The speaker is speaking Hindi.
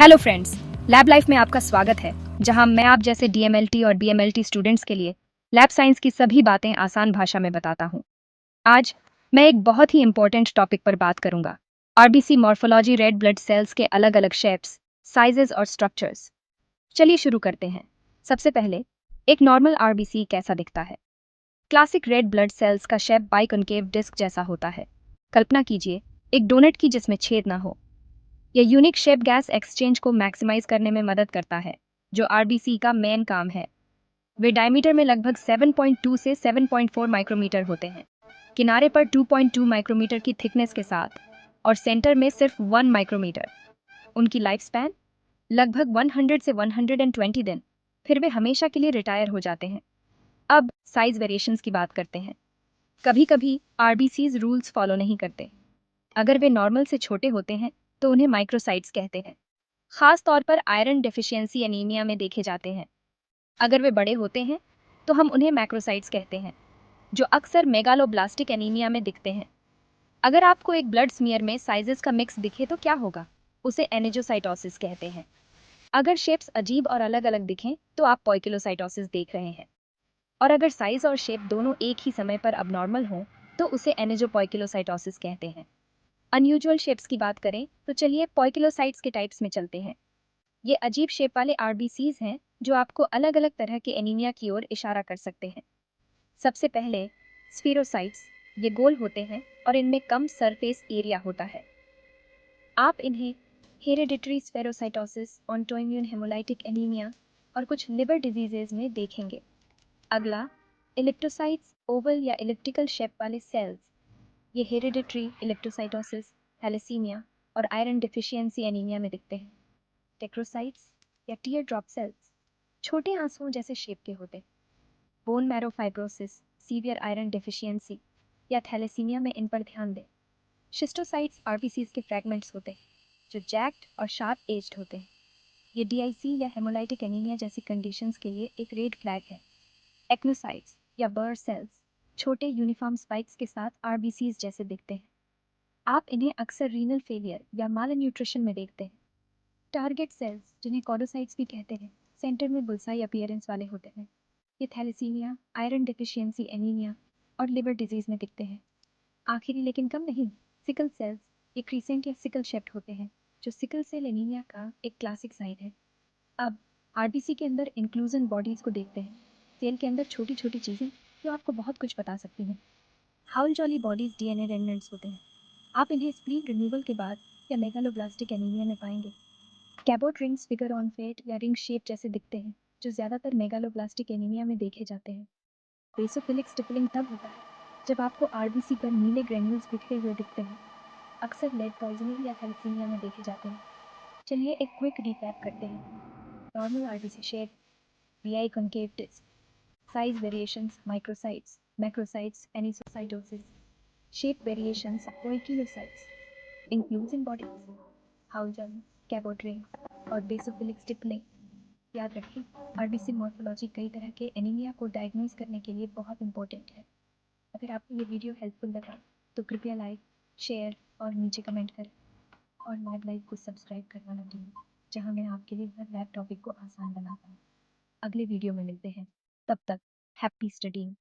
हेलो फ्रेंड्स, लैब लाइफ में आपका स्वागत है, जहां मैं आप जैसे डीएमएलटी और बीएमएलटी स्टूडेंट्स के लिए लैब साइंस की सभी बातें आसान भाषा में बताता हूं। आज मैं एक बहुत ही इंपॉर्टेंट टॉपिक पर बात करूंगा। RBC morphology, red blood cells के अलग अलग शेप्स, साइजेस और स्ट्रक्चर्स। चलिए शुरू करते हैं। सबसे पहले, एक नॉर्मल आरबीसी कैसा दिखता है? क्लासिक रेड ब्लड सेल्स का शेप बाइकॉन्केव डिस्क जैसा होता है। कल्पना कीजिए, एक डोनट की जिसमें छेद ना हो। यह यूनिक शेप गैस एक्सचेंज को मैक्सिमाइज करने में मदद करता है, जो आरबीसी का मेन काम है। वे डायमीटर में लगभग 7.2 से 7.4 माइक्रोमीटर होते हैं, किनारे पर 2.2 माइक्रोमीटर की थिकनेस के साथ, और सेंटर में सिर्फ 1 माइक्रोमीटर। उनकी लाइफ स्पैन लगभग 100 से 120 दिन, फिर वे हमेशा के लिए रिटायर हो जाते हैं। अब साइज वेरिएशंस की बात करते हैं। कभी कभी आरबीसीज रूल्स फॉलो नहीं करते। अगर वे नॉर्मल से छोटे होते हैं तो उन्हें माइक्रोसाइट्स कहते हैं। खास तौर पर आयरन डेफिशिएंसी एनीमिया में देखे जाते हैं। अगर वे बड़े होते हैं तो हम उन्हें मैक्रोसाइट्स कहते हैं, जो अक्सर मेगालोब्लास्टिक एनीमिया में दिखते हैं। अगर आपको एक ब्लड स्मीयर में साइजेस का मिक्स दिखे तो क्या होगा? उसे एनेजोसाइटोसिस कहते हैं। अगर शेप्स अजीब और अलग अलग दिखें तो आप पॉइकिलोसाइटोसिस देख रहे हैं। और अगर साइज और शेप दोनों एक ही समय पर अबनॉर्मल हों तो उसे एनेजोपॉइकिलोसाइटोसिस कहते हैं। अनयूजुअल शेप्स की बात करें तो चलिए पॉइकिलोसाइट्स के टाइप्स में चलते हैं। ये अजीब शेप वाले आरबीसीज हैं जो आपको अलग अलग तरह के एनीमिया की ओर इशारा कर सकते हैं। सबसे पहले स्फीरोसाइट्स, ये गोल होते हैं और इनमें कम सरफेस एरिया होता है। आप इन्हें hereditary spherocytosis, autoimmune haemolytic anaemia और कुछ लिवर डिजीजेज में देखेंगे। अगला, इलिप्टोसाइट्स, ओवल या इलिप्टिकल शेप वाले सेल्स। ये हेरेडिटरी इलिप्टोसाइटोसिस, थैलेसीमिया और आयरन डिफिशियंसी एनीमिया में दिखते हैं। टेक्रोसाइट्स या टीयर ड्रॉप सेल्स छोटे आंसुओं जैसे शेप के होते हैं। Bone marrow fibrosis, severe iron deficiency या थैलेसीमिया में इन पर ध्यान दें। शिस्टोसाइट्स आरबीसीज के फ्रैगमेंट्स होते हैं, जो जैक्ड और शार्प एज्ड होते हैं। ये डीआईसी या हेमोलाइटिक एनीमिया जैसी कंडीशंस के लिए एक रेड फ्लैग है। एक्नोसाइट्स या बर्र सेल्स छोटे यूनिफॉर्म स्पाइक्स के साथ आरबीसीज जैसे दिखते हैं। आप इन्हें अक्सर रीनल फेलियर या मालन्यूट्रिशन में देखते हैं। टारगेट सेल्स, जिन्हें कॉडोसाइट्स भी कहते हैं, सेंटर में बुलसाई अपीयरेंस वाले होते हैं। ये थैलेसीमिया, आयरन डेफिशिएंसी एनीमिया और लिवर डिजीज में दिखते हैं। आखिरी लेकिन कम नहीं, सिकल सेल्स, ये क्रीसेंट या सिकल शेप्ड होते हैं, जो सिकल सेल एनीमिया का एक क्लासिक साइन है। अब आरबीसी के अंदर इंक्लूजन बॉडीज को देखते हैं। सेल के अंदर छोटी छोटी चीज़ें जो आपको बहुत कुछ बता सकती हैं। हाउल जॉली बॉडीज डीएनए रेमिनेंट्स होते हैं। आप इन्हें स्प्लीन रिमूवल के बाद या मेगालोब्लास्टिक एनीमिया में पाएंगे। Cabot rings figure of eight या रिंग शेप जैसे दिखते हैं, जो ज़्यादातर मेगालोब्लास्टिक एनीमिया में देखे जाते हैं। बेसोफिलिक स्टिपलिंग तब होता है जब आपको आरबीसी पर नीले ग्रेन्यूल्स बिखरे हुए दिखते हैं। अक्सर लेड पॉइजनिंग या थैलेसीमिया में देखे जाते हैं। चलिए एक क्विक रिकैप करते हैं। Normal RBC shape, biconcave disc, size variations, microcytes, macrocytes, anisocytosis, shape variations, poikilocytes, inclusion bodies, हाउजन, कैबोट रिंग और बेसोफिलिक स्टिपलिंग। याद रखें, आरबीसी मॉर्फोलॉजी कई तरह के एनीमिया को डायग्नोज करने के लिए बहुत इंपॉर्टेंट है। अगर आपको ये वीडियो हेल्पफुल लगा तो कृपया लाइक, शेयर और नीचे कमेंट करें, और लैब लाइफ को सब्सक्राइब करना न भूलें, जहां मैं आपके लिए हर लैब टॉपिक को आसान बनाता हूँ। अगले वीडियो में मिलते हैं, तब तक हैप्पी स्टडीइंग।